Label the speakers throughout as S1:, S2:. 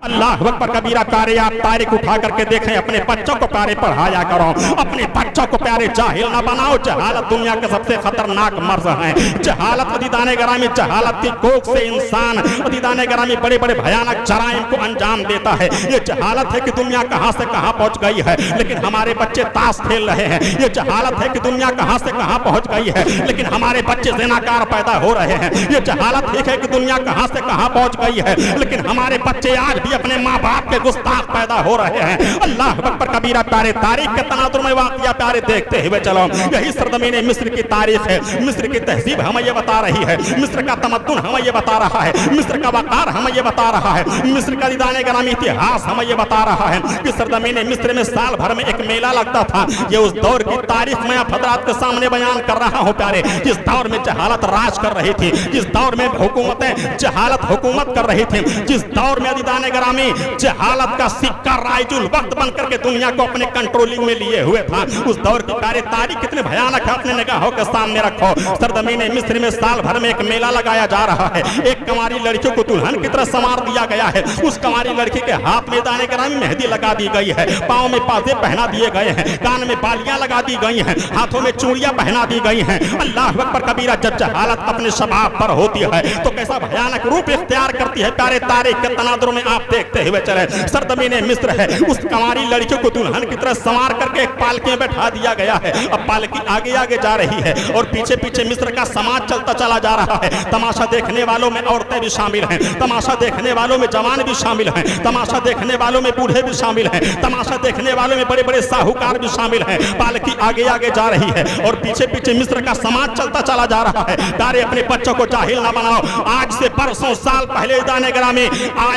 S1: अल्लाह अकबर कबीरा। प्यारे आप तारीख उठा करके देखें, अपने बच्चों को प्यारे पढ़ाया करो, अपने बच्चों को प्यारे जाहिल ना बनाओ। जहालत दुनिया के सबसे खतरनाक मर्ज है। जहालत अदीदाने ग्रामी, जहालत की कोख से इंसान अदीदाने ग्रामी बड़े बड़े भयानक जराइम को अंजाम देता है। ये जहालत है कि दुनिया कहां से कहां पहुंच गई है, लेकिन हमारे बच्चे ताश खेल रहे हैं। ये जहालत है कि दुनिया कहां से कहां पहुंच गई है, लेकिन हमारे बच्चे ज़िनाकार पैदा हो रहे हैं। ये जहालत है कि दुनिया कहां से कहां पहुंच गई है, लेकिन हमारे बच्चे आज भी अपने माँ बाप के गुस्ताख पैदा हो रहे हैं। अल्लाह अकबर कबीरा। प्यारे तारीख के तनाजुर में वाक़िया प्यारे देखते हुए चलो, यही सरजमीन मिस्र की तारीख है। मिस्र की तहजीब हमें ये बता रही है, मिस्र का तमद्दुन हमें ये बता रहा है, मिस्र का वक़ार हमें ये बता रहा है, मिस्र का दीदाने ग्रामी इतिहास हमें ये बता रहा है कि सरजमीन मिस्र में साल भर में एक मेला लगता था। ये उस दौर की तारीख मैं आप हज़रात के सामने बयान कर रहा हूँ प्यारे। जिस दौर में जहालत राज कर रही थी, जिस दौर में हुकूमतें जहालत हुकूमत कर रही थी, जिस दौर में दीदाने ग्रामी जहालत का सिक्का राइजुल वक्त बन करके दुनिया को अपने कंट्रोलिंग में लिए हुए था, उस दौर की प्यारे तारीख कितने भयानक है अपने निगाहों के सामने रखो। सरजमीन मिस्र में साल भर में एक मेला लगाया जा रहा है। एक कुंवारी लड़कियों को दुल्हन की तरह संवार दिया गया है। उस कुंवारी लड़की के हाथ में दाने ग्रामी मेहंदी लगा दी गई है, पाँव में पाजे पहना दिए गए हैं, कान में बालियां लगा दी गई हैं, हाथों में चूड़ियां पहना दी गई हैं। अल्लाह अकबर कबीरा। जब जहालत अपने शबाब पर होती है तो कैसा भयानक रूप इख्तियार करती है प्यारे तारीख के तनाजुर में आप देखते हुए चले। सरजमीन मिस्र है, उस कुंवारी लड़कियों को दुल्हन की तरह संवार करके एक पालकी में बैठा दिया गया है। अब पालकी आगे आगे जा रही है और पीछे पीछे मिस्र का समाज चलता चला जा रहा है। तमाशा देखने वालों में औरतें भी शामिल हैं, तमाशा देखने वालों में जवान भी शामिल हैं, तमाशा देखने वालों में बूढ़े भी शामिल हैं, तमाशा देखने वालों में बड़े बड़े साहूकार भी शामिल हैं। पालकी आगे आगे जा रही है और पीछे पीछे मिस्र का समाज चलता चला जा रहा है। तारे अपने बच्चों को जाहिल ना बनाओ। आज से परसों साल पहले दाने ग्रामी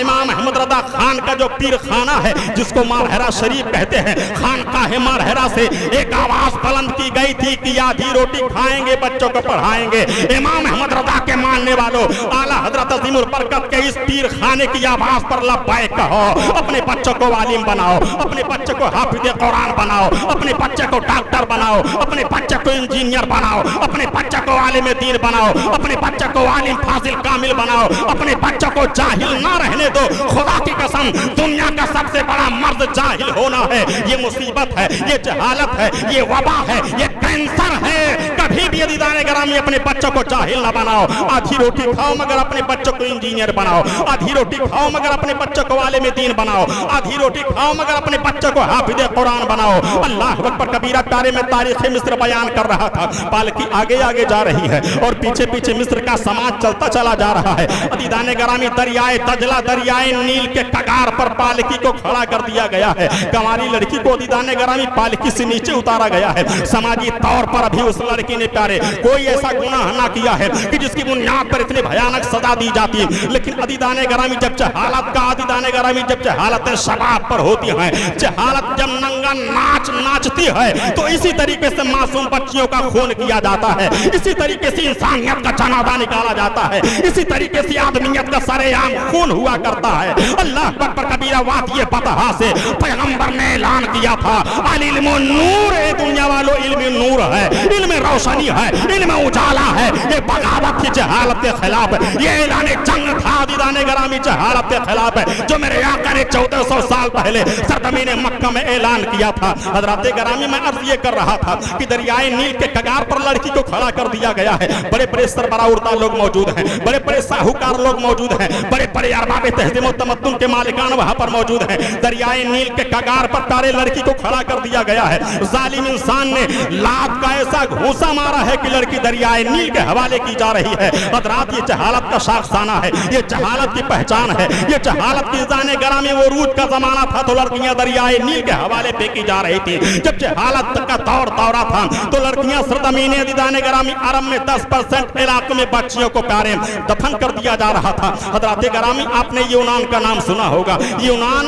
S1: इमाम अहमद रजा खान का जो पीर खाना है, जिसको मारहरा शरीफ कहते हैं, खानकाह मारहरा से एक आवाज बुलंद की गई थी कि आधी रोटी खाएंगे, बच्चों को पढ़ाएंगे। इमाम अहमद रजा के मानने वालों, आला हजरत अज़ीमुल बरकत के इस पीर खाने की आवाज पर लब्बैक कहो। अपने बच्चों को आलिम बनाओ, अपने बच्चों को हाफिज़ कुरान बनाओ, अपने बच्चे को डॉक्टर बनाओ, अपने बच्चे को इंजीनियर बनाओ, अपने बच्चे को आलिम दीन बनाओ, अपने बच्चे को आलिम फाजिल कामिल बनाओ, अपने बच्चों को जाहिल ना रहने दो। खुदा की कसम, दुनिया का सबसे बड़ा मर्द जाहिल होना है। ये मुसीबत है, ये जहालत है, ये वबा है, ये कैंसर है। कभी भी दीदाने ग्रामी अपने बच्चों को जाहिल ना बनाओ। आधी रोटी खाओ मगर अपने बच्चों को इंजीनियर बनाओ, आधी रोटी खाओ मगर अपने बच्चों को आलिम दीन बनाओ, आधी रोटी खाओ मगर अपने बच्चों को हाफिज़ कुरान बनाओ। अल्लाह अकबर कबीरा। प्यारे में तारीख़ मिस्र बयान कर रहा था, पालकी आगे आगे जा रही है और पीछे पीछे मिस्र का समाज चलता चला जा रहा है। दीदाने ग्रामी दरियाए दजला, दरियाए नील के कगार पर पालकी को खड़ा कर दिया गया है। कुंवारी लड़की को दीदाने ग्रामी पालकी से नीचे उतारा गया है। समाजी तौर पर अभी उस लड़की ने प्यारे कोई ऐसा गुनाह ना किया है कि जिसकी बुनियाद पर इतनी भयानक सजा दी जाती है। लेकिन अदीदाने ग्रामी जब जहालत का अदीदाने ग्रामी जब जहालतें शबाब पर होती हैं, जहालत जब नंगा नाच नाचती है, तो इसी तरीके से मासूम बच्चियों का खून किया जाता है, इसी तरीके से इंसानियत का जनाजा निकाला जाता है, इसी तरीके से आदमियत का सरेआम खून हुआ करता है। अल्लाह अकबर कबीरा। वाक़िए पतहा से पैगंबर ने ऐलान किया था, अल इल्मु नूर, दुनिया वालों इल्म नूर है, इल्म रोशनी है, इल्म उजाला है। ये बगावत थी जहालत के खिलाफ, ये ऐलान जंग था दीदाने ग्रामी जहालत के खिलाफ है, जो मेरे आका ने 1400 साल पहले सरजमीन मक्का में ऐलान किया था। हजरत ग्रामी मैं अर्ज ये कर रहा था कि दरियाए नील के कगार पर लड़की को खड़ा कर दिया गया है। बड़े बड़े सरबरा उर्दा लोग मौजूद हैं, बड़े बड़े साहूकार लोग मौजूद हैं, बड़े बड़े अरबाब तहज़ीम व तमद्दुन के मालिकान वहां पर मौजूद हैं। दरियाए नील के कगार पर प्यारे लड़की को खड़ा कर दिया गया है। जालिम इंसान ने लात का ऐसा घूंसा मारा है कि लड़की दरियाए नील के हवाले की जा रही है। हज़रात, ये जहालत का शाखसाना है, ये जहालत की पहचान है, ये जहालत की जाने ग्रामी वो रूज का जमाना था तो लड़कियां दरियाए नील के हवाले फेंकी जा रही थी। जब जहालत का दौर दौरा था तो लड़कियां सरजमीने दीदाने ग्रामी अरब में 10% इलाकों में बच्चियों को प्यारे दफन कर दिया जा रहा था। हज़रात ग्रामी, आपने यूनान का नाम सुना होगा। यूनान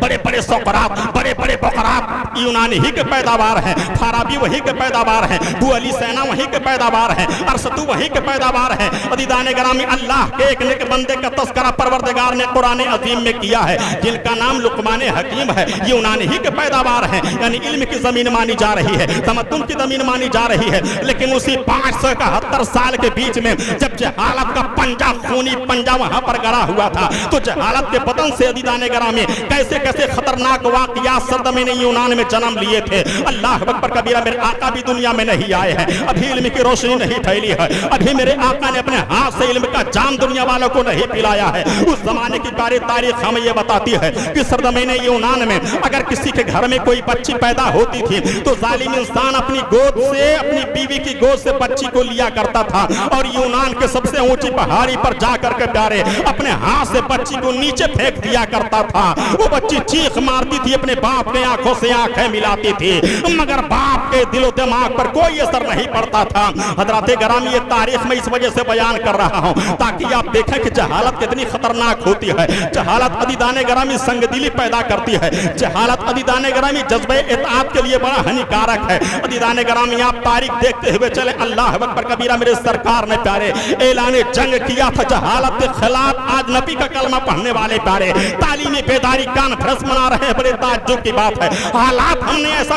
S1: बड़े बड़े सोकरात, बड़े बड़े बकरात यूनानी ही के पैदावार हैं, फाराबी वही के पैदावार हैं, बू अली सैना वही के पैदावार हैं, अरसतू वही के पैदावार हैं। दीदाने ग्रामी अल्लाह के एक नेक बंदे का तस्करा परवरदिगार ने कुरान अजीम में किया है, जिनका नाम लुकमान हकीम है। यूनानी ही के पैदावार हैं, यानी इल्म की जमीन मानी जा रही है, तमद्दुन की जमीन मानी जा रही है। लेकिन उसी 571 साल के बीच में जब जहालत का पंजा, खूनी पंजा वहां पर गड़ा हुआ था। तो जहालत के बदन से अदीदाने गरामी कैसे कैसे खतरनाक वाकयात सरजमीन यूनान में जन्म लिए थे। अल्लाह अकबर कबीरा, मेरे आका भी दुनिया में नहीं आए हैं, अभी इल्म की रोशनी नहीं फैली है, अभी मेरे आका ने अपने हाथ से इल्म का जाम दुनिया वालों को नहीं पिलाया है। उस जमाने की सारी तारीख हमें ये बताती है कि सरजमीन यूनान में अगर किसी के घर में कोई बच्ची पैदा होती थी तो जालिम इंसान अपनी गोद से, अपनी बीवी की गोद से बच्ची को लिया करता था और यूनान के सबसे ऊंची पहाड़ी पर जाकर के प्यारे अपने हाथ से बच्ची को नीचे फेंक दिया करता था। वो बच्ची चीख मारती थी, अपने बाप के आंखों से आंखें मिलाती थी, मगर बाप के दिलो दिमाग पर कोई असर नहीं पड़ता था। हजरत गरामी, ये तारीख में इस वजह से बयान कर रहा हूं ताकि आप देखें कि जहालत कितनी खतरनाक होती है। जहालत अदीदाने गरामी संगदिली पैदा करती है। जहालत अदीदाने गरामी जज्बे इताअत के लिए बड़ा हानिकारक है। अदीदाने गरामी, आप तारीख देखते हुए चले। अल्लाह अकबर कबीरा, मेरे सरकार ने प्यारे ऐलान जंग किया था जहालत के खिलाफ। आज नबी का कलमा पढ़ने वाले प्यारे तालीमी बेदारी कॉन्फ्रेंस मना रहे हैं, बड़े ताज्जुब की बात है। हालात हमने ऐसा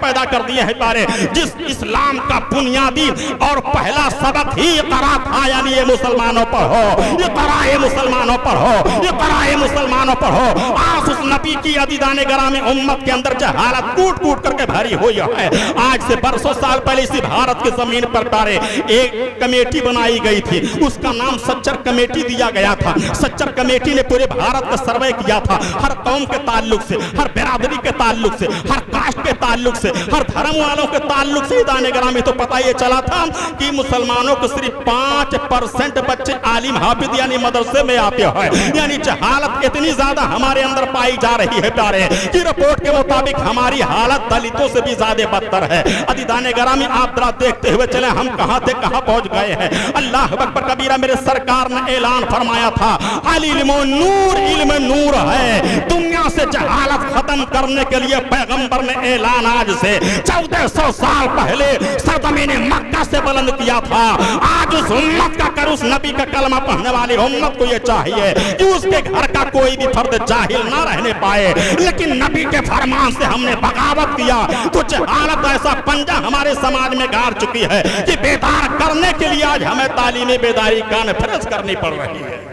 S1: पैदा कर दिए हैं प्यारे, जिस इस्लाम का बुनियादी और पहला सबक ही इक़रा था, यानी ये मुसलमानों पर हो, इक़रा ये मुसलमानों पर हो, इक़रा ये मुसलमानों पर हो। आज उस नबी की अदीदाने गरामी उम्मत के अंदर जहालत कूट कूट करके भरी हुई है। आज से बरसों साल पहले इसी भारत की जमीन पर प्यारे एक कमेटी बनाई गई थी, उसका नाम सच्चर कमेटी दिया गया था। सच्चर कमेटी ने पूरे भारत का सर्वे किया था, हर कौम के ताल्लुक से, हर बिरादरी के ताल्लुक से, हर कास्ट के ताल्लुक से, हर धर्म वालों के ताल्लुक से। दाने ग्रामी तो पता ये चला था कि मुसलमानों को सिर्फ 5% बच्चे आलिम हाफिज यानी मदरसे में आते हैं। यानी जहालत इतनी ज्यादा हमारे अंदर पाई जा रही है प्यारे कि रिपोर्ट के मुताबिक हमारी हालत दलितों से भी ज्यादा बदतर है। अदीदाने ग्रामी, आप जरा देखते हुए चले हम कहां थे कहां पहुंच गए हैं। अल्लाह अकबर कबीरा, मेरे सरकार ने ऐलान फरमाया था, अल इल्म नूर, इल्म नूर है। दुनिया से जहालत खत्म करने के लिए पैगंबर ने ऐलान आज से 1400 साल पहले सरजमीन मक्का से बुलंद किया था। आज उस उम्मत का कर, उस नबी का कलमा पढ़ने वाली उम्मत को यह चाहिए कि उसके घर का कोई भी फर्द जाहिल ना रहने पाए। लेकिन नबी के फरमान से हमने बगावत किया तो जहालत ऐसा पंजा हमारे समाज में गाड़ चुकी है कि बेदार करने के लिए आज हमें तालीमी बेदारी कॉन्फ्रेंस करनी पड़ रही है।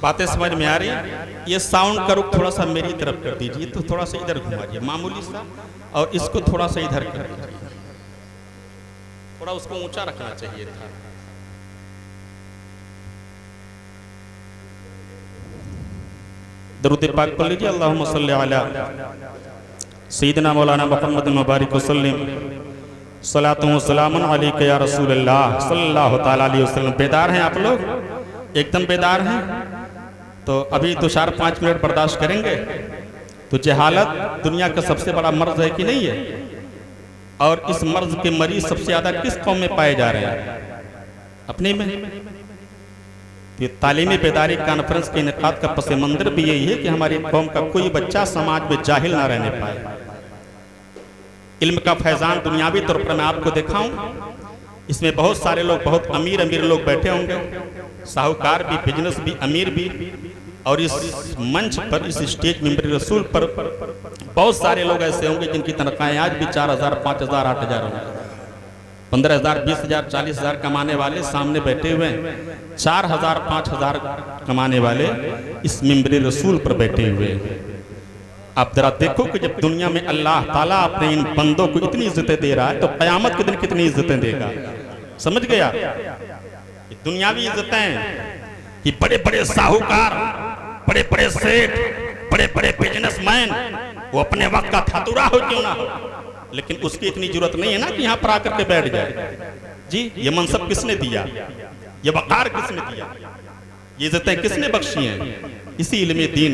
S1: बातें समझ में आ रही? ये साउंड का रुख थोड़ा सा मेरी तरफ कर दीजिए, तो थोड़ा सा इधर घुमाइए मामूली सा, और इसको थोड़ा सा इधर कर दीजिए, थोड़ा उसको ऊंचा रखना चाहिए था। दरूद पाक पढ़ लीजिए, अल्लाहुम्मा सल्ली अला सय्यिदना मौलाना मुहम्मद मुबारक वसल्लम सलातु व सलामुन अलैका या रसूलल्लाह सल्लल्लाहु तआला अलैहि वसल्लम। बेदार हैं आप लोग? एकदम बेदार हैं? तो अभी तो 4-5 मिनट बर्दाश्त करेंगे। तो जहालत दुनिया का सबसे बड़ा मर्ज है कि नहीं है? और इस मर्ज के मरीज सबसे ज्यादा किस कौम में पाए जा रहे हैं? अपने में। तो तालीमी बेदारी कॉन्फ्रेंस के इनेकाद का पस मंजर भी यही है कि हमारी कौम का कोई बच्चा समाज में जाहिल ना रहने पाए। इल्म का फैजान दुनियावी तौर पर मैं आपको दिखाऊं, इसमें बहुत सारे लोग, बहुत अमीर अमीर लोग बैठे होंगे, साहूकार भी, बिजनेस भी, अमीर भी। और इस मंच पर, इस स्टेज मेंबर रसूल पर बहुत सारे लोग ऐसे होंगे जिनकी तनख्वाहें आज भी 4,000, 5,000, 8,000 होंगे। 15,000, 20,000, 40,000 कमाने वाले सामने बैठे हुए हैं, 4,000, 5,000 कमाने वाले इस मेंबर रसूल पर बैठे हुए हैं। आप जरा देखो कि जब दुनिया में अल्लाह ताला अपने इन बंदों को इतनी इज्जतें दे रहा है तो क़यामत के दिन कितनी इज्जतें देगा। समझ गया? दुनियावी इज्जतें कि बड़े बड़े साहूकार, बड़े बड़े सेठ, बड़े बड़े बिजनेसमैन, वो अपने वक्त का थातुरा हो क्यों ना हो, लेकिन उसकी इतनी जरूरत नहीं है ना कि यहाँ पर आकर के बैठ जाए। जी, ये मनसब किसने दिया? ये वक़ार किसने दिया? ये इज्जतें किसने बख्शी हैं? इसी इल्म दीन,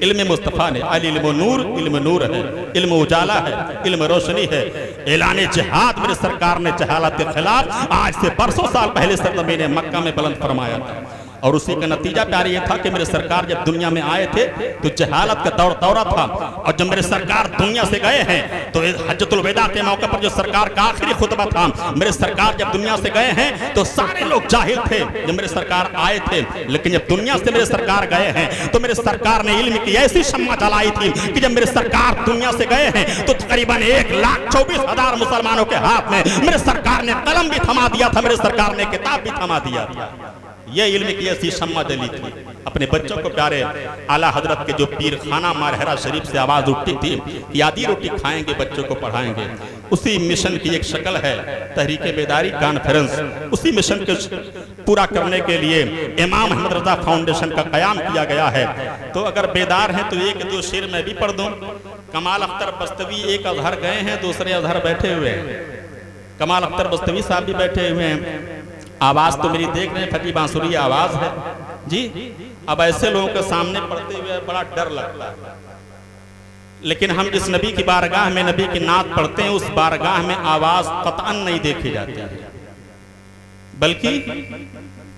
S1: इल्म मुस्तफ़ा ने। अल इल्म नूर, इल्म नूर है, इल्म उजाला है, इल्म रोशनी है। ऐलान जिहाद मेरे सरकार ने जहालत के खिलाफ आज से बरसों साल पहले सरजमीन मक्का में बुलंद फरमाया था। और उसी का नतीजा प्यारे ये था कि मेरे सरकार जब दुनिया में आए थे तो जहालत का दौरा था, और जब मेरे सरकार दुनिया से गए हैं तो हज्जतुल विदा के मौके पर जो सरकार का आखिरी खुतबा था, मेरे सरकार जब दुनिया से गए हैं तो सारे लोग जाहिल थे जब मेरे सरकार आए थे, लेकिन जब दुनिया से मेरे सरकार गए हैं तो मेरे सरकार ने इल्म की ऐसी शम्मा जलाई थी कि जब मेरे सरकार दुनिया से गए हैं तो तकरीबन 1,24,000 मुसलमानों के हाथ में मेरे सरकार ने कलम भी थमा दिया था, मेरे सरकार ने किताब भी थमा दिया था। ये इल्म की ऐसी शम्मा जली थी। अपने बच्चों को प्यारे आला हजरत के जो पीर खाना मारहरा शरीफ से आवाज उठती थी कि आधी रोटी खाएंगे, बच्चों को पढ़ाएंगे, उसी मिशन की एक शक्ल है तहरीके बेदारी कॉन्फ्रेंस। उसी मिशन को पूरा करने के लिए इमाम अहमद रजा फाउंडेशन का कयाम किया गया है। तो अगर बेदार हैं तो एक दो शेर मैं भी पढ़ दूं। कमाल अख्तर बस्तवी एक अजहर गए हैं, दूसरे अजहर बैठे हुए हैं। कमाल अख्तर बस्तवी साहब भी बैठे हुए हैं। आवाज तो मेरी देख रहे हैं, फटी बांसुरी आवाज है जी। अब ऐसे लोगों के सामने पढ़ते हुए बड़ा डर लगता है, लेकिन हम जिस नबी की बारगाह में नबी की नात पढ़ते हैं उस बारगाह में आवाज कतअन नहीं देखी जाती है, बल्कि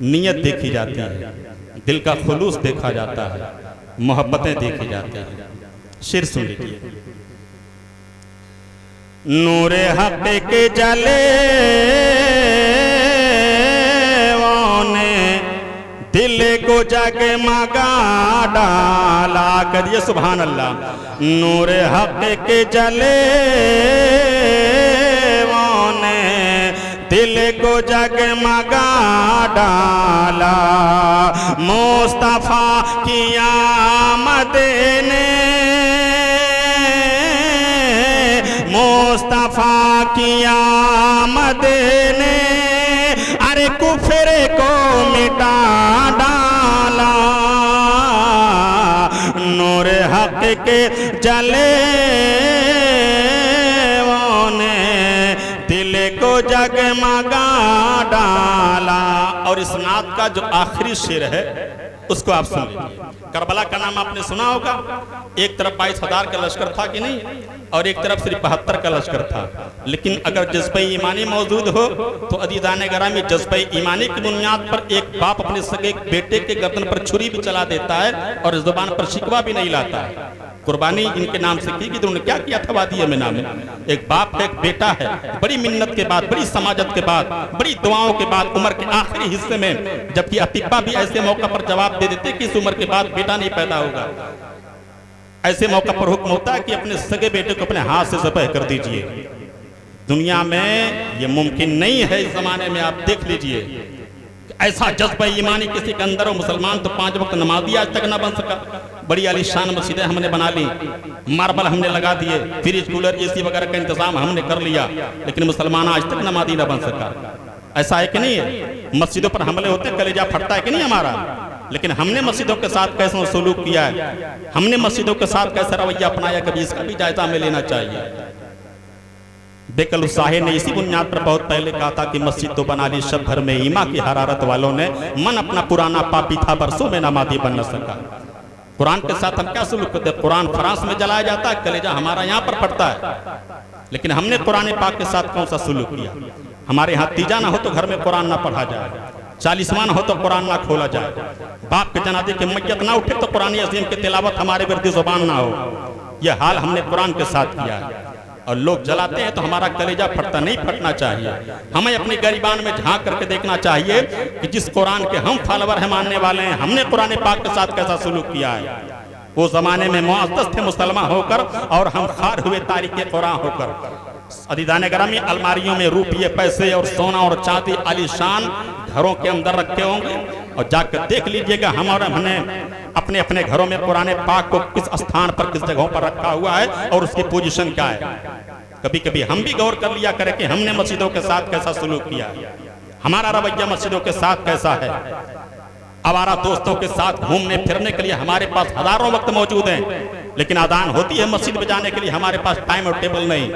S1: नियत देखी जाती है, दिल का खुलूस देखा जाता है, मोहब्बतें देखी जाती हैं। शेर सुन लीजिए। नूरे हक के जले दिल को जगमगा डाला, करिए सुभान अल्लाह। नूर हक के जले दिल को जगमगा डाला, मुस्तफा की आमद ने, मुस्तफा की आमद ने अरे कुफर को मिटा डाला। नूर हक के जले ने दिल को जगमगा डाला। और इस नात का जो आखिरी शेर है उसको आप सुन लीजिए। करबला का नाम आपने सुना होगा। एक तरफ 22,000 का लश्कर था कि नहीं, और एक तरफ सिर्फ 72 का लश्कर था। लेकिन अगर जज्बे ईमानी मौजूद हो तो अदीदाने गरामी जज्बे ईमानी की बुनियाद पर एक बाप अपने सगे बेटे के गर्दन पर छुरी भी चला देता है और जुबान पर शिकवा भी नहीं लाता है। कुर्बानी इनके नाम से की कि उन्होंने क्या किया था वादी में नाम में। एक बाप है, एक बेटा है, बड़ी मिन्नत के बाद, बड़ी समाजत के बाद, बड़ी दुआओं के बाद उम्र के आखिरी हिस्से में, जबकि अतिब्बा भी ऐसे मौका पर जवाब दे देते कि इस उम्र के बाद बेटा नहीं पैदा होगा, ऐसे मौका पर हुक्म होता है कि अपने सगे बेटे को अपने हाथ से ज़बह कर दीजिए। दुनिया में ये मुमकिन नहीं है। इस जमाने में आप देख लीजिए ऐसा जज्बा ईमानी किसी के अंदर हो। मुसलमान तो 5 वक्त नमाजी आज तक ना बन सका। बड़ी आलीशान मस्जिदें हमने बना ली, मार्बल हमने लगा दिए, फ्रिज कूलर एसी वगैरह का इंतजाम हमने कर लिया, लेकिन मुसलमान आज तक नमाजी ना बन सका। ऐसा है कि नहीं है? मस्जिदों पर हमले होते कलेजा फटता है कि नहीं हमारा? लेकिन हमने मस्जिदों के साथ कैसा सलूक किया है, हमने मस्जिदों के साथ कैसा रवैया अपनाया, कभी इसका भी जायजा हमें लेना चाहिए। बेकल साहे ने इसी बुनियाद पर बहुत पहले कहा था कि मस्जिद तो बना ली शब भर में ईमा की हरारत वालों ने, मन अपना पुराना पापी था बरसों में नमाजी बन न सका। कुरान के साथ हम क्या सलूक करते हैं? कुरान फ्रांस में जलाया जाता है, कलेजा हमारा यहाँ पर फटता है, लेकिन हमने कुरान पाक के साथ कौन सा सलूक किया? हमारे यहाँ तीजा ना हो तो घर में कुरान ना पढ़ा जाए, 40वां हो तो कुरान ना खोला जाए, बाप के जनाजे की मैयत ना उठे तो कुरान अज़ीम की तिलावत हमारे विर्दी जुबान ना हो। यह हाल हमने कुरान के साथ किया है। और लोग जलाते हैं तो हमारा कलेजा फटता नहीं फटना चाहिए। हमें अपनी गरीबान में झांक करके देखना चाहिए कि जिस कुरान के हम फॉलोवर हैं, मानने वाले हैं, हमने कुरान पाक के साथ कैसा सलूक किया है। वो जमाने में मुअज़्ज़ज़ थे मुसलमान होकर और हम खार हुए तारीख़ कुरान होकर। अदीदाने गरामी अलमारियों में रुपये पैसे और सोना और चांदी आलीशान घरों के अंदर रखे होंगे, और जाकर देख लीजिएगा हमने अपने अपने घरों में कुरान पाक को किस स्थान पर, किस जगहों पर रखा हुआ है और उसकी पोजीशन क्या है। कभी कभी हम भी गौर कर लिया करें कि हमने मस्जिदों के साथ कैसा सलूक किया, हमारा रवैया मस्जिदों के साथ कैसा है। आवारा दोस्तों के साथ घूमने फिरने के लिए हमारे पास हजारों वक्त मौजूद हैं, लेकिन अजान होती है मस्जिद में जाने के लिए हमारे पास टाइम और टेबल नहीं,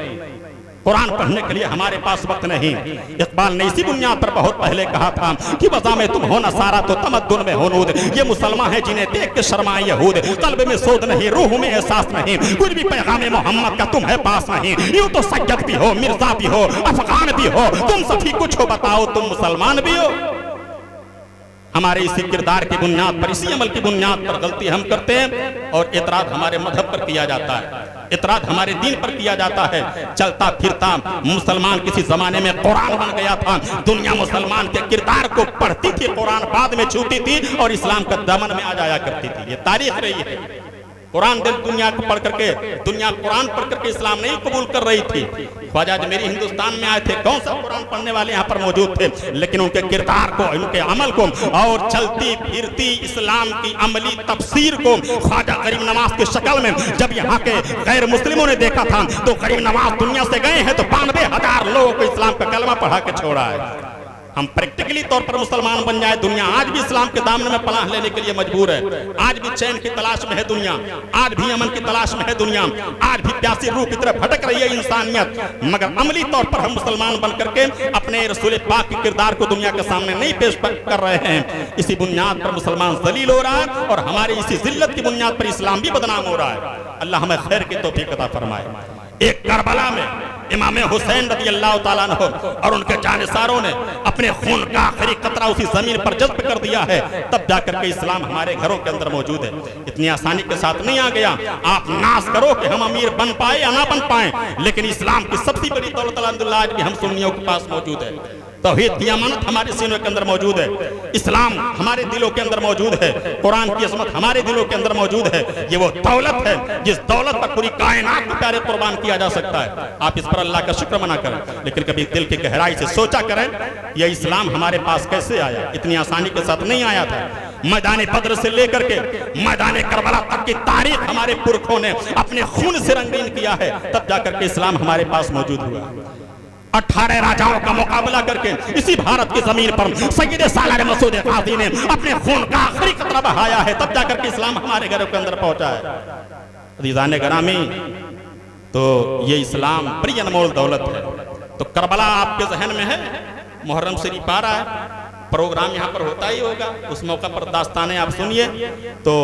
S1: कुरान पढ़ने के लिए हमारे पास वक्त नहीं। इकबाल ने इसी बुनियाद पर बहुत पहले कहा था कि वज़ा में तुम हो नसारा तो तमद्दुन में हुनूद। ये मुसलमान है जिन्हें देख के शर्माए यहूद, कल्ब में सोद नहीं, रूह में एहसास नहीं, कुछ भी पैगाम मोहम्मद का तुम्हें पास नहीं। यूं तो सैयद भी हो, मिर्जा भी हो, अफगान भी हो, तुम सभी कुछ हो, बताओ तुम मुसलमान भी हो। हमारे इसी किरदार की बुनियाद पर, इसी अमल की बुनियाद पर गलती हम करते हैं और एतराज हमारे मजहब पर किया जाता है, एतराज हमारे दीन पर किया जाता है। चलता फिरता मुसलमान किसी जमाने में कुरान बन गया था, दुनिया मुसलमान के किरदार को पढ़ती थी, कुरान बाद में छूती थी और इस्लाम का दमन में आ जाया करती थी। ये तारीख रही है। कुरान दिल दुनिया को पढ़ करके, दुनिया कुरान पढ़ करके इस्लाम नहीं कबूल कर रही थी। ख्वाजा मेरी हिंदुस्तान में आए थे, कौन सा कुरान पढ़ने वाले यहाँ पर मौजूद थे, लेकिन उनके किरदार को, उनके अमल को और चलती फिरती इस्लाम की अमली तफसीर को ख्वाजा गरीब नवाज की शक्ल में जब यहाँ के गैर मुस्लिमों ने देखा था तो गरीब नवाज दुनिया से गए हैं तो 92,000 लोगों को इस्लाम का कलमा पढ़ा के छोड़ा है। हम प्रैक्टिकली तौर पर मुसलमान बन जाए, दुनिया आज भी इस्लाम के दामन में पनाह लेने के लिए मजबूर है। आज भी चैन की तलाश में है दुनिया, आज भी अमन की तलाश में है दुनिया, आज भी प्यासी रूह की तरफ भटक रही है इंसानियत। मगर अमली तौर पर हम मुसलमान बन करके अपने रसूल पाक के किरदार को दुनिया के सामने नहीं पेश कर रहे हैं। इसी बुनियाद पर मुसलमान जलील हो रहा है और हमारी इसी जिल्लत की बुनियाद पर इस्लाम भी बदनाम हो रहा है। अल्लाह हमें खैर की तौफीक अता फरमाए। एक करबला में इमाम हुसैन रज़ी अल्लाह ताला अन्हु और उनके जानिसारों ने अपने खून का आखिरी कतरा उसी जमीन पर जज्ब कर दिया है, तब जाकर के इस्लाम हमारे घरों के अंदर मौजूद है। इतनी आसानी के साथ नहीं आ गया। आप नाज करो कि हम अमीर बन पाए या ना बन पाए, लेकिन इस्लाम की सबसे बड़ी दौलत अल्हम्दुलिल्लाह आज भी हम सुन्नियों के पास मौजूद है। तौहीद की अमानत हमारे सीनों के अंदर मौजूद है, इस्लाम हमारे दिलों के अंदर मौजूद है, कुरान की अज़मत हमारे दिलों के अंदर मौजूद है। ये वो दौलत है जिस दौलत पर पूरी कायनात को प्यारे कुर्बान किया जा सकता है। आप इस पर अल्लाह का शुक्र मना करें, लेकिन कभी दिल की गहराई से सोचा करें यह इस्लाम हमारे पास कैसे आया। इतनी आसानी के साथ नहीं आया था। मैदान बद्र से लेकर के मैदान करबला तक की तारीख हमारे पुरखों ने अपने खून से रंगीन किया है, तब जाकर के इस्लाम हमारे पास मौजूद हुआ। 18 राजाओं का मुकाबला करके इसी भारत की जमीन पर सैयद सालार मसूद गाजी ने अपने खून का आखिरी कतरा बहाया है, तब जाकर के इस्लाम हमारे घरों के अंदर पहुंचा है। अज़ीज़ान गिरामी, तो ये इस्लाम बड़ी अनमोल दौलत है। तो करबला आपके जहन में है, मुहर्रम शरीफ आ रहा है, प्रोग्राम यहाँ पर होता ही होगा, उस मौका पर दास्तानें आप सुनिए। तो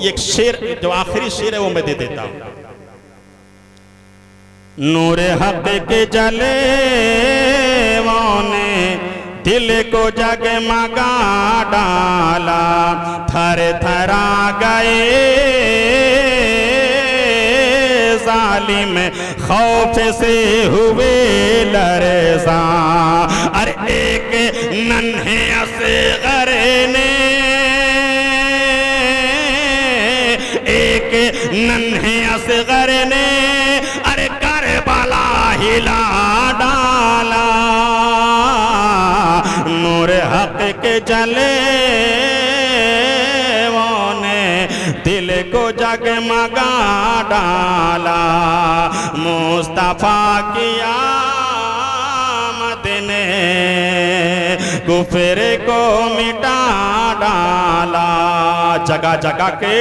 S1: एक शेर, जो आखिरी शेर है वो मैं दे देता हूँ। नूर हक के जले ने दिल को जगमगा डाला, थर थरा गए जालिम खौफ से हुए लरज़ा। अरे एक नन्हे असग़र ने, एक नन्हे असग़र ने अरे करबला हिला डाला। नूर हक के जले ने दिल को जगमगा डाला, मुस्तफा की आमद ने कुफ्र को मिटा डाला। जगह जगह के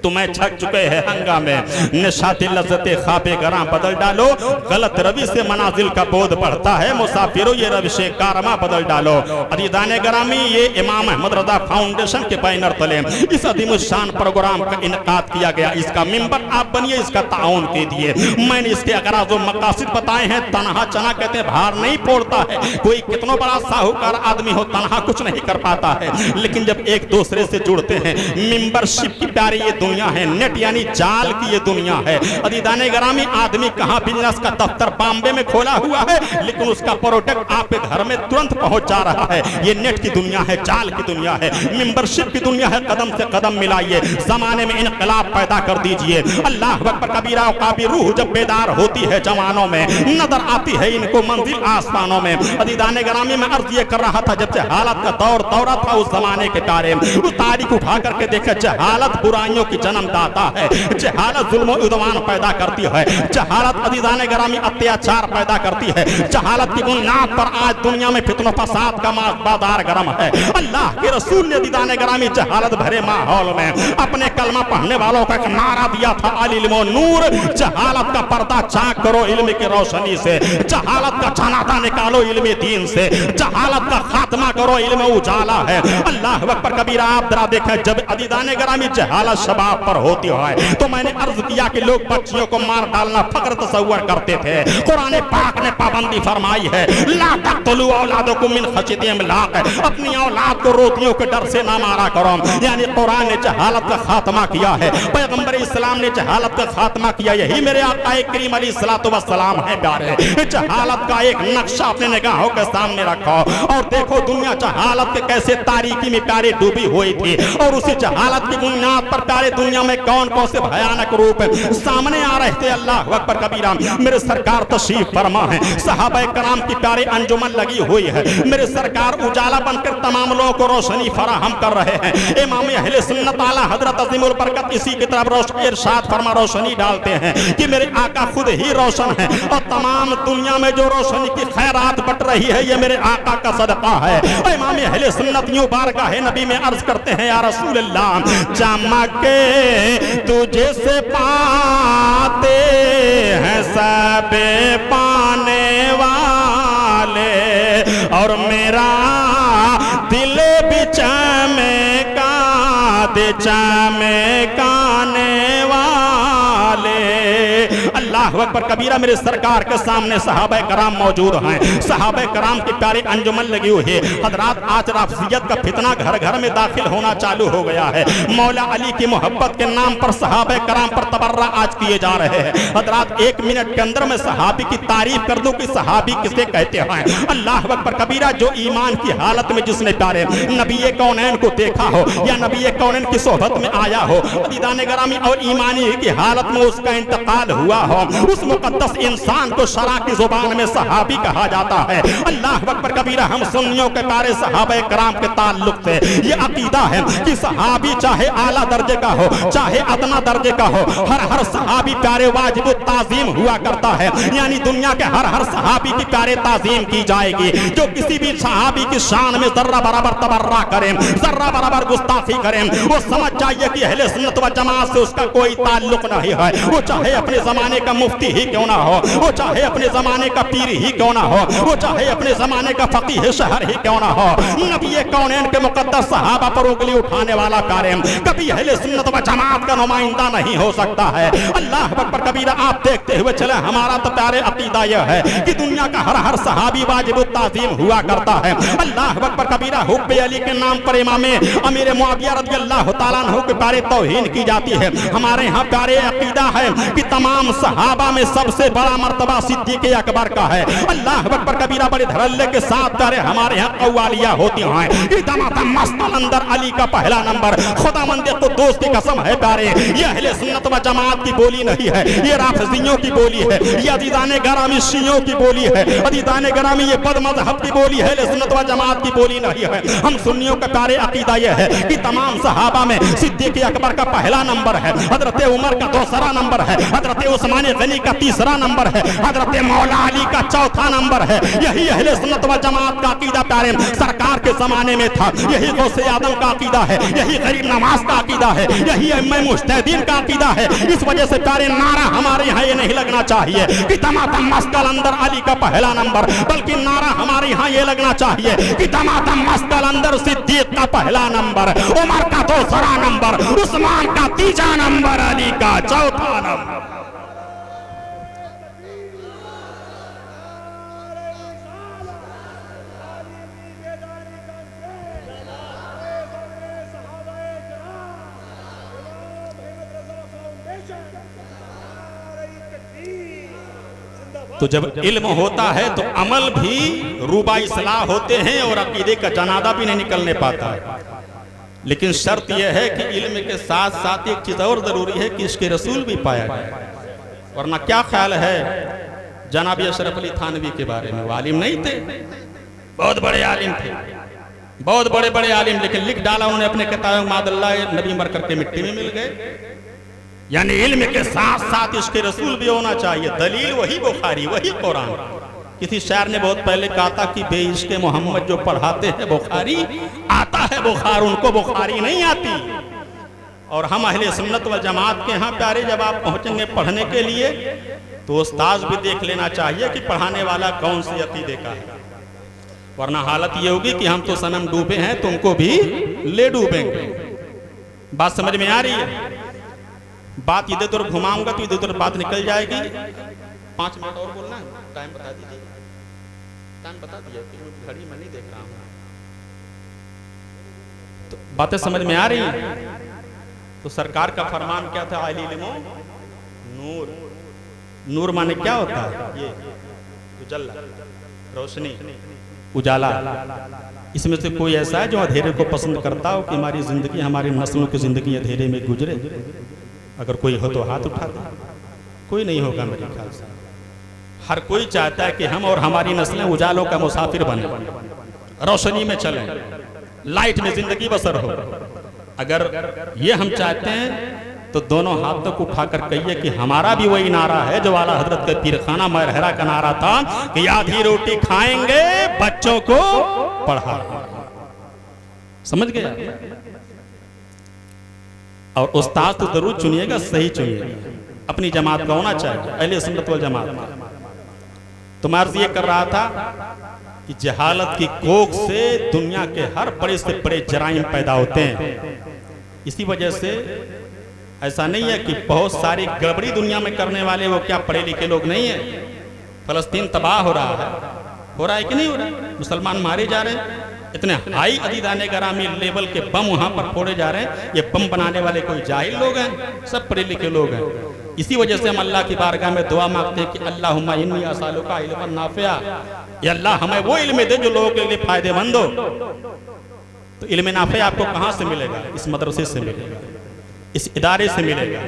S1: तुम्हें छक चुके हैं हंगामे, निशाते लज़्ज़ते ख्वाबे गरां बदल डालो। गलत रवि से मनाजिल का बोध बढ़ता है, मुसाफिरों ये रवि से कारवां बदल डालो। अज़ीज़ान गिरामी, ये इमाम अहमद रज़ा फाउंडेशन के बैनर तले इस अज़ीम शान प्रोग्राम का इनकाद किया गया। इसका मेंबर आप बनिए, इसका ताउन कीजिए। मैंने इसके अगराज़ व मकासिद बताए हैं। तनहा चना कहते हैं भार नहीं फोड़ता है। कोई कितना बड़ा साहूकार आदमी हो, तनहा कुछ नहीं कर पाता है, लेकिन जब एक दूसरे से जुड़ते हैं, मेंबरशिप की प्यारी ये दुनिया है, नेट यानी जाल की ये दुनिया है। अज़ीज़ान गिरामी, आदमी कहाँ बिजनेस का दफ्तर बॉम्बे में खोला हुआ है, लेकिन उसका प्रोडक्ट आपके घर में तुरंत पहुंच जा रहा है। ये नेट की दुनिया है, जाल की दुनिया है, मेंबरशिप की दुनिया है। कदम से कदम मिलाइए, जमाने में इनकलाब पैदा कर दीजिए। अल्लाह अकबर कबीरा काबी, रूह जब बेदार होती है जवानों में, नजर आती है इनको मंजिल आसमानों में। अज़ीज़ान गिरामी, मैं अर्ज ये कर रहा था, जब से हालत का दौर दौरा था उस जमाने के तारे, उस तारीख उठा करके देखे, जहालत बुराइयों की जन्मदाता है, जहालत जुल्म उद्वान पैदा करती है, जहालत अज़ीज़ान गिरामी अत्याचार पैदा करती है। जहालत की बुनियाद पर आज दुनिया में फितनो फसाद का बाजार गर्म है। अल्लाह के रसूल ने अज़ीज़ान गिरामी जहालत भरे माहौल में अपने कलमा पढ़ने वालों का एक नारा दिया था, अल इल्मु नूर। जहालत का पर्दा चाक करो इल्म की रोशनी से, जहालत का छानाता निकालो इल्म दीन से, जहालत का खात्मा करो इल्म उजाला है। अल्लाह अकबर कबीरा, आप जरा देखें, जब अज़ीज़ान गिरामी जहालत शबाब आप पर होती है। तो मैंने अर्ज किया कि लोग बच्चियों को मार डालना फक्र तसव्वुर करते थे, कुरान पाक ने पाबंदी फरमाई है, ला तक़्तुलू औलादकुम मिन खश्यति इमलाक, अपनी औलाद को रोटियों के डर से ना मारा करो। यानी कुरान ने जहालत का खात्मा किया है, पैगंबर इस्लाम ने जहालत का खात्मा किया। यही मेरे आका करीम अलैहिस्सलातु वस्सलाम है प्यारे। जहालत का एक नक्शा अपने निगाहों के सामने रखो और देखो दुनिया जहालत के कैसे तारीकी में प्यारे डूबी हुई थी, और उसी जहालत की बुनियाद पर प्यारे दुनिया में कौन कौन से भयानक रूप सामने आ रहे थे। अल्लाह अकबर कबीरा। मेरे सरकार तशरीफ फरमा है, सहाबा कराम की प्यारे अंजुमन लगी हुई है, मेरे सरकार उजाला बनकर तमाम लोगों को रोशनी फराहम कर रहे हैं। इमाम अहले सुन्नत आला हजरत अज़ीमुल बरकत इसी की तरफ इरशाद फरमा रोशनी डालते हैं कि मेरे आका खुद ही रोशन है, और तमाम दुनिया में जो रोशनी की खैरात बट रही है ये मेरे आका का सदका है। इमाम अहले सुन्नत यूं बारगाह है नबी में अर्ज करते हैं, या रसूल अल्लाह, चमके तुझे से पाते हैं सब पाने वाले, और मेरा दिल भी चमका दे चमकाने वाले। अल्लाह अकबर कबीरा। मेरे सरकार के सामने सहाबा कराम मौजूद हैं, सहाबा कराम की प्यारी अंजुमन लगी हुई है। हजरात आज राफियत का फितना घर घर में दाखिल होना चालू हो गया है। मौला अली की मोहब्बत के नाम पर सहाबा कराम पर तबर्रा आज किए जा रहे हैं। हजरात 1 मिनट के अंदर मैं सहाबी की तारीफ कर दूं कि सहाबी किसे कहते हैं। अल्लाह अकबर कबीरा। जो ईमान की हालत में जिसने प्यारे नबी कौनैन को देखा हो या नबी कौनैन की सोहबत में आया हो, अदीदान गरामी, और ईमानी की हालत में उसका इंतकाल हुआ हो, उस मुकद्दस इंसान को शरा की जुबान में सहाबी कहा जाता है। अल्लाह अकबर कबीरा। हम सुन्नियों के प्यारे सहाबा कराम के ताल्लुक से ये अकीदा है कि सहाबी चाहे आला दर्जे का हो चाहे अदना दर्जे का हो, हर सहाबी प्यारे वाजिब ताजीम हुआ करता है। यानी दुनिया के हर सहाबी की प्यारे ताजीम की जाएगी। जो किसी भी सहाबी की शान में जर्रा बराबर तबर्रा करें, जर्रा बराबर गुस्ताखी करें, वो समझ जाइए कि अहले सुन्नत व जमात से उसका कोई ताल्लुक नहीं है। वो चाहे अपने जमाने का मुफ्ती ही क्यों ना हो, वो चाहे अपने जमाने का पीर ही क्यों ना हो, वो चाहे अपने जमाने का फकीह शहर ही क्यों ना हो, नबी कौनैन के मुकद्दस सहाबा पर उंगली उठाने वाला प्यारे कभी अहले सुन्नत व जमात का नुमाइंदा नहीं हो सकता है। अल्लाह अकबर कबीरा। आप देखते हुए चले, हमारा तो प्यारे अकीदा यह है कि दुनिया का हर सहाबी वाजिब ताज़ीम हुआ करता है। अल्लाह अकबर कबीरा। हुब्बे अली के नाम पर इमाम अमीर मुआविया रज़ियल्लाहु तआला अन्हु के प्यारे तौहीन की जाती है। हमारे यहाँ प्यारे अकीदा है कि तमाम सहाबा में सबसे बड़ा मर्तबा सिद्दीक़ अकबर का है। अल्लाह अकबर कबीरा। बड़े धड़ल्ले के साथ प्यारे हमारे यहाँ कव्वालियाँ होती हैं। अंदर अली का पहला नंबर, खुदावंद कुद्दूस की कसम है प्यारे, ये अहले सुन्नत व जमात की बोली नहीं है, ये राफिज़ियों की बोली है, ये अदीदान गरामी शियों की बोली है, अदीदान गरामी ये बदमज़हब की बोली है, अहले सुन्नत व जमात की बोली नहीं है। हम सुन्नियों का प्यारे अकीदा यह है कि तमाम सहाबा में सिद्दीक़ अकबर का पहला नंबर है, हजरत उमर का दूसरा नंबर है, हजरत उस्मान गनी का तीसरा नंबर है, हजरत मौला अली का चौथा नंबर है। यही अहले सुन्नत व जमात का अकीदा प्यारे सरकार के जमाने में था। यही गौसे आदम का अकीदा है, यही गरीब नवाज का अकीदा है, यही इमाम मुज्तहिदीन का अकीदा है। इस वजह से प्यारे नारा हमारे यहाँ ये नहीं लगना चाहिए कि तमातम मस्कल अंदर अली का पहला नंबर, बल्कि नारा हमारे यहाँ ये लगना चाहिए कि तमातम मस्कल अंदर सिद्दीक का पहला नंबर, उमर का दूसरा नंबर, उस्मान का तीसरा नंबर, अली का चौथा नंबर। तो जब इल्म होता है तो अमल भी रूबा इस्लाह होते हैं और अकीदे का जनादा भी नहीं निकलने पाता है। लेकिन शर्त यह है कि इल्म के साथ साथ एक चीज़ और ज़रूरी है कि इसके रसूल भी पाया जाए। वरना क्या ख्याल है जनाब अशरफ अली थानवी के बारे में? वो आलिम नहीं थे, बहुत बड़े आलिम थे, बहुत बड़े बड़े आलिम, लेकिन लिख डाला उन्होंने अपने किताब मादल्ला, नबी मर करके मिट्टी में मिल गए। यानी इल्म के साथ साथ इसके रसूल भी होना चाहिए। दलील वही बुखारी, वही कुरान। किसी शायर ने बहुत पहले कहा था कि बेइश्क़ मोहम्मद जो पढ़ाते हैं बुखारी, आता है बुखार, उनको बुखारी नहीं आती। और हम अहले सुन्नत व जमात के यहाँ प्यारे जब आप पहुँचेंगे पढ़ने के लिए तो उस्ताद भी देख लेना चाहिए कि पढ़ाने वाला कौन सी अकीदे का है। वरना हालत ये होगी कि हम तो सनम डूबे हैं, तुमको भी ले डूबेंगे। बात समझ में आ रही है? बात इधर उधर घुमाऊंगा तो इधर उधर बात निकल जाएगी। 5 मिनट और बोलना है, टाइम बता दीजिए। टाइम बता दिया, घड़ी में नहीं देख रहा हूँ। तो बातें समझ में आ रही हैं? तो सरकार का फरमान क्या था? अल इल्मु नूर। नूर माने क्या होता है? ये उजाला, रोशनी, उजाला। इसमें से कोई ऐसा है जो अंधेरे को पसंद करता हो कि हमारी जिंदगी, हमारी नस्लों की जिंदगी अंधेरे में गुजरे? अगर कोई हो तो हाथ उठा दे। कोई नहीं होगा मेरे ख्याल से। हर कोई चाहता है कि हम और हमारी नस्लें उजालों का मुसाफिर बने, रोशनी में चलें, लाइट में जिंदगी बसर हो। अगर ये हम चाहते हैं तो दोनों हाथों को उठाकर कहिए कि हमारा भी वही नारा है जो आला हजरत के पीरखाना महरा का नारा था कि आधी रोटी खाएंगे, बच्चों को पढ़ा। समझ गया? और उस्ताद तो जरूर चुनिएगा, सही चुनिएगा, अपनी जमात का होना चाहिए, अहले सुन्नत वल जमात। तो मैं अर्ज ये कर रहा था कि जहालत की कोख से दुनिया के हर बड़े से बड़े जराइम पैदा होते हैं। इसी वजह से ऐसा नहीं है कि बहुत सारी गड़बड़ी दुनिया में करने वाले वो क्या पढ़े लिखे लोग नहीं है। फलस्तीन तबाह हो रहा है कि नहीं हो रहा है? मुसलमान मारे जा रहे हैं, इतने हाई अदीदाने गरामी लेवल के बम वहां पर फोड़े जा रहे हैं। ये बम बनाने वाले कोई जाहिल लोग हैं? सब पढ़े लिखे लोग हैं। इसी वजह से हम अल्लाह की बारगाह में दुआ मांगते हैं कि अल्लाहुम्मा इन्नी असअलुका इल्मन नाफिआ, या अल्लाह हमें वो इल्म दे जो लोगों के लिए फायदेमंद हो। तो इल्म नाफिआ आपको कहाँ से मिलेगा? इस मदरसे से मिलेगा, इस इदारे से मिलेगा।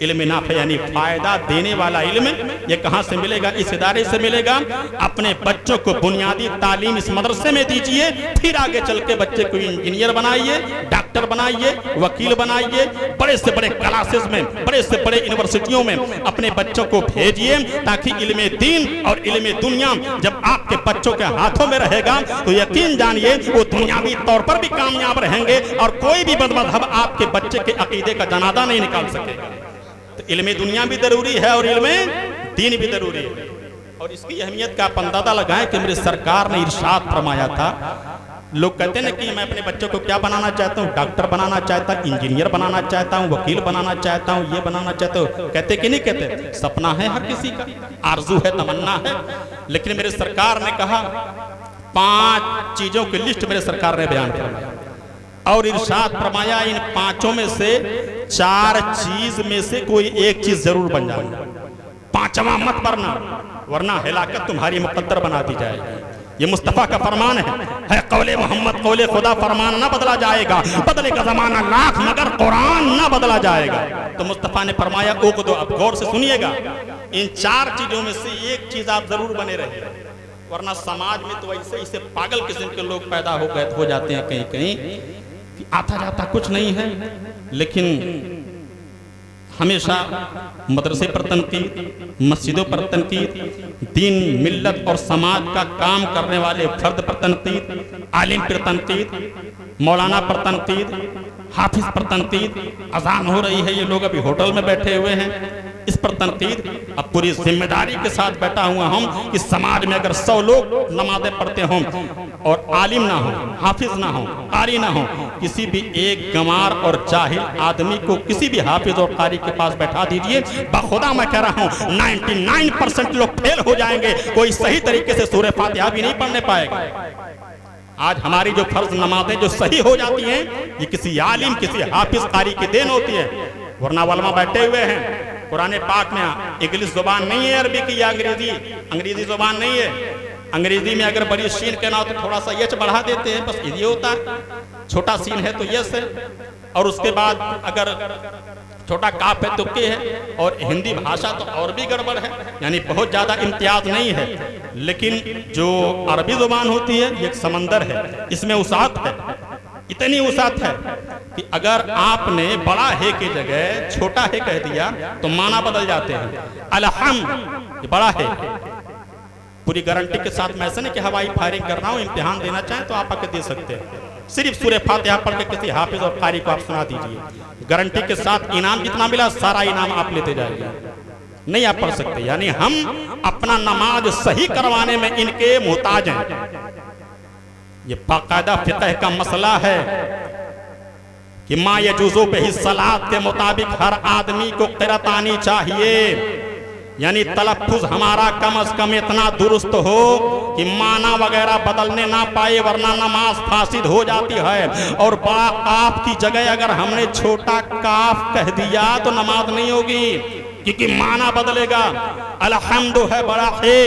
S1: इल्म नाफे यानी फायदा देने वाला इल्म, ये कहाँ से मिलेगा? इस इदारे से मिलेगा। अपने बच्चों को बुनियादी तालीम इस मदरसे में दीजिए, फिर आगे चल के बच्चे को इंजीनियर बनाइए, डॉक्टर बनाइए, वकील बनाइए, बड़े से बड़े क्लासेस में, बड़े से बड़े यूनिवर्सिटियों में अपने बच्चों को भेजिए, ताकि इल्म दीन और इल्म दुनिया जब आपके बच्चों के हाथों में रहेगा तो यकीन जानिए वो दुनियावी तौर पर भी कामयाब रहेंगे और कोई भी बदमज़हब आपके बच्चे के अकीदे का जनादा नहीं निकाल सकेगा। तो इल्म दुनिया भी जरूरी है और इल्म दीन भी जरूरी है। और इसकी अहमियत का आप अंदाजा लगाएं कि मेरी सरकार ने इरशाद फरमाया था। लोग कहते हैं ना कि मैं अपने बच्चों को क्या बनाना चाहता हूँ? डॉक्टर बनाना चाहता हूँ, इंजीनियर बनाना चाहता हूँ, वकील बनाना चाहता हूँ, ये बनाना चाहता हूँ। कहते कि नहीं कहते? सपना है हर किसी का, आरजू है, तमन्ना है। लेकिन मेरी सरकार ने कहा 5 चीजों की लिस्ट मेरे सरकार ने बयान फरमाया और इरशाद फरमाया इन 5 में से 4 चीज में से कोई एक चीज जरूर बन जाए, 5वां मत बनना, वरना हिलाकत तुम्हारी मुकद्दर बना दी जाएगी। ये मुस्तफ़ा का फरमान है कौले मोहम्मद कौले खुदा, फरमान ना बदला जाएगा, बदलेगा जमाना लाख मगर कुरान ना बदला जाएगा। तो मुस्तफ़ा ने फरमाया ओक दो। अब गौर से सुनिएगा, इन 4 चीजों में से एक चीज आप जरूर बने रहिए, वरना समाज में तो ऐसे ऐसे पागल किस्म के लोग पैदा हो जाते हैं कहीं कहीं कि आता जाता कुछ नहीं है, लेकिन हमेशा मदरसे पर तनकीद, मस्जिदों पर तनकीद, दीन मिल्लत और समाज का काम करने वाले फर्द पर तनकीद, आलिम पर तनकीद, मौलाना पर तनकीद, हाफिज पर तनकीद। अजान हो रही है, ये लोग अभी होटल में बैठे हुए हैं, इस पर तनकीद। अब पूरी जिम्मेदारी के साथ बैठा हुआ हम कि समाज में अगर 100 लोग नमाज़ें पढ़ते हों और आलिम ना हो, हाफिज ना हो, कारी ना हो, किसी भी एक गंवार और जाहिल आदमी को किसी भी हाफिज और कारी के पास बैठा दीजिए, बखुदा मैं कह रहा हूँ 99% लोग फेल हो जाएंगे, कोई सही तरीके से सूरह फातिहा भी नहीं पढ़ने पाएगा। आज हमारी जो फर्ज नमाजें जो सही हो जाती हैं, ये किसी आलिम, किसी हाफिज, कारी की देन होती है, वरना वलमा बैठे हुए हैं। कुरान पाक में इंग्लिश जुबान नहीं है, अरबी की या अंग्रेजी जुबान नहीं है। अंग्रेजी में अगर बड़ी शीन कहना हो तो थोड़ा सा यच बढ़ा देते हैं, बस ये होता है। छोटा सीन है तो यस है, और उसके बाद अगर छोटा काफ है तो के है। और हिंदी भाषा तो और भी गड़बड़ है, यानी बहुत ज्यादा इम्तियाज नहीं है। लेकिन जो अरबी जुबान होती है ये एक समंदर है, इसमें वसाअत है, इतनी वसाअत है कि अगर आपने बड़ा है की जगह छोटा है कह दिया तो माना बदल जाते हैं। अलहम बड़ा है, पूरी गारंटी के साथ। मैं ऐसा नहीं कि हवाई फायरिंग कर रहा हूँ, इम्तिहान देना चाहें तो आप आके दे सकते हैं। सिर्फ सूरह फातिहा पढ़ के किसी हाफिज और कारी को आप सुना दीजिए, गारंटी के साथ इनाम जितना मिला सारा इनाम आप लेते जाइए। नहीं आप पढ़ सकते, यानी हम अपना नमाज सही करवाने में इनके मोहताज हैं। ये बाकायदा फिक़ह का मसला है। कि माँ यजूज़ो पे ही सलात के मुताबिक हर आदमी को क़िरात आनी चाहिए, यानी तलफ़्फ़ुज़ हमारा कम अज़ कम इतना दुरुस्त हो कि माना वगैरह बदलने ना पाए, वरना नमाज फासिद हो जाती है। और बड़ा काफ की जगह अगर हमने छोटा काफ कह दिया तो नमाज नहीं होगी, क्योंकि माना बदलेगा। अलहम्दु है बड़ा है,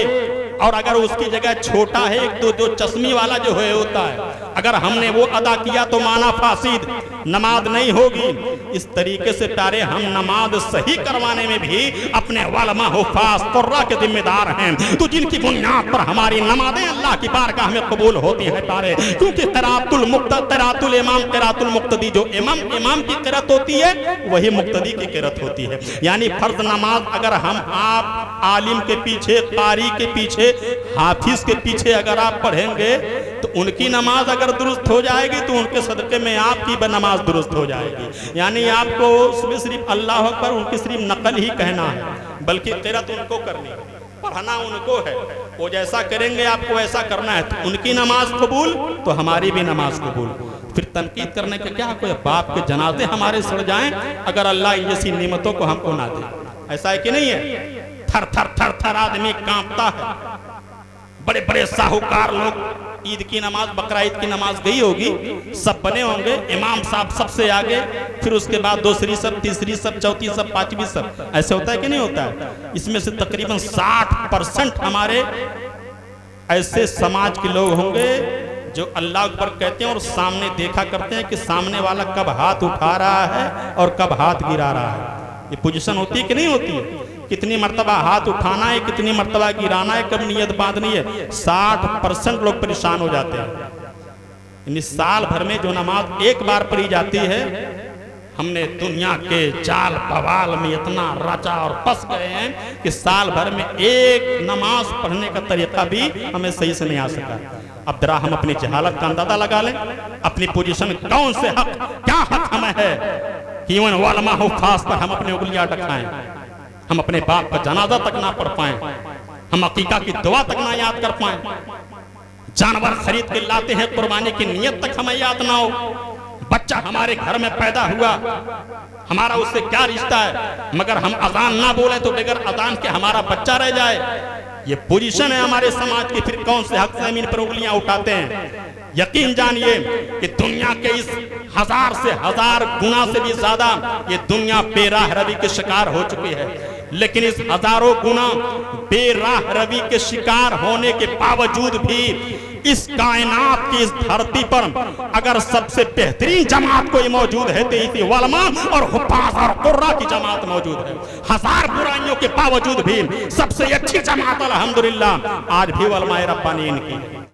S1: और अगर उसकी जगह छोटा है एक तो जो चश्मी वाला जो है होता है, अगर हमने वो अदा किया तो माना फासिद, नमाज नहीं होगी। इस तरीके से प्यारे हम नमाज सही करवाने में भी अपने वालमा हुफ़ाज़ क़ुर्रा के जिम्मेदार हैं। तो जिनकी बुनियाद पर हमारी नमाजें अल्लाह की बारगाह में कबूल होती हैं प्यारे, क्योंकि क़िरातुल इमाम क़िरातुल मुक़्तदी, जो इमाम की क़िरात होती है वही मुक़्तदी की क़िरात होती है। यानी फ़र्ज़ नमाज अगर हम आप आलिम के पीछे, कारी के पीछे, हाफिज के पीछे अगर आप पढ़ेंगे तो उनकी नमाज अगर दुरुस्त हो जाएगी तो उनके सदक़े में आपकी नमाज दुरुस्त हो जाएगी। यानी आपको उसमें सिर्फ अल्लाह अकबर, उनकी सिर्फ नकल ही कहना है, बल्कि क़िरात उनको करनी है, पढ़ना उनको है। वो जैसा करेंगे आपको वैसा करना है। तो उनकी नमाज कबूल तो हमारी भी नमाज कबूल। फिर तनकीद करने के क्या, कोई बाप के जनाजे हमारे सड़ जाएं अगर अल्लाह जैसी नेमतों को हमको ना दे। ऐसा है कि नहीं है? थर थर थर थर आदमी कांपता है। बड़े बड़े साहूकार लोग ईद की नमाज, बकरा ईद की नमाज गई होगी, सब बने होंगे, इमाम साहब सबसे आगे, फिर उसके बाद दूसरी सब, तीसरी सब, चौथी सब, पांचवी सब। ऐसे होता है कि नहीं होता है? इसमें से तकरीबन 60% हमारे ऐसे समाज के लोग होंगे जो अल्लाह अकबर कहते हैं और सामने देखा करते हैं कि सामने वाला कब हाथ उठा रहा है और कब हाथ गिरा रहा है। ये पोजीशन होती है कि नहीं होती है? कितनी मर्तबा हाथ उठाना है, कितनी मर्तबा गिराना है, कब नियत बांधनी है। 60% लोग परेशान हो जाते हैं। यानी साल भर में जो नमाज एक बार पढ़ी जाती है, हमने दुनिया के जाल बवाल में इतना रचा और फंस गए हैं कि साल भर में एक नमाज पढ़ने का तरीका भी हमें सही से नहीं आ सका। अब जरा हम अपनी जहालत का अंदाजा लगा लें, अपनी पोजीशन कौन से हक, क्या हक हमें है कि वालमा हुफ़ाज़ पर हम अपनी उंगलियां अटकाएं, हम अपने बाप का जनाजा तक ना पढ़ पाएं, हम अकीका की दुआ तक ना याद कर पाएं, जानवर खरीद के लाते हैं कुर्बानी की नियत तक हमें याद ना हो, बच्चा हमारे घर में पैदा हुआ, हमारा उससे क्या रिश्ता है, मगर हम अजान ना बोले तो बगैर अजान के हमारा बच्चा रह जाए। ये पोजीशन है हमारे समाज की। फिर कौन से हक ज़मीन पर उंगलियां उठाते हैं? यकीन जानिए कि दुनिया के इस 1000 से 1000 गुना से भी ज्यादा ये दुनिया बेराह रवी के शिकार हो चुकी है। लेकिन इस हजारों गुना बेराह रवी के शिकार होने के बावजूद भी इस कायनात की इस धरती पर अगर सबसे बेहतरीन जमात कोई मौजूद है तो इसी वलमा और हुफ़ाज़ और क़ुर्रा की जमात मौजूद है। 1000 बुराइयों के बावजूद भी सबसे अच्छी जमात अल्हम्दुलिल्लाह आज भी वलमा रब्बानी इनकी।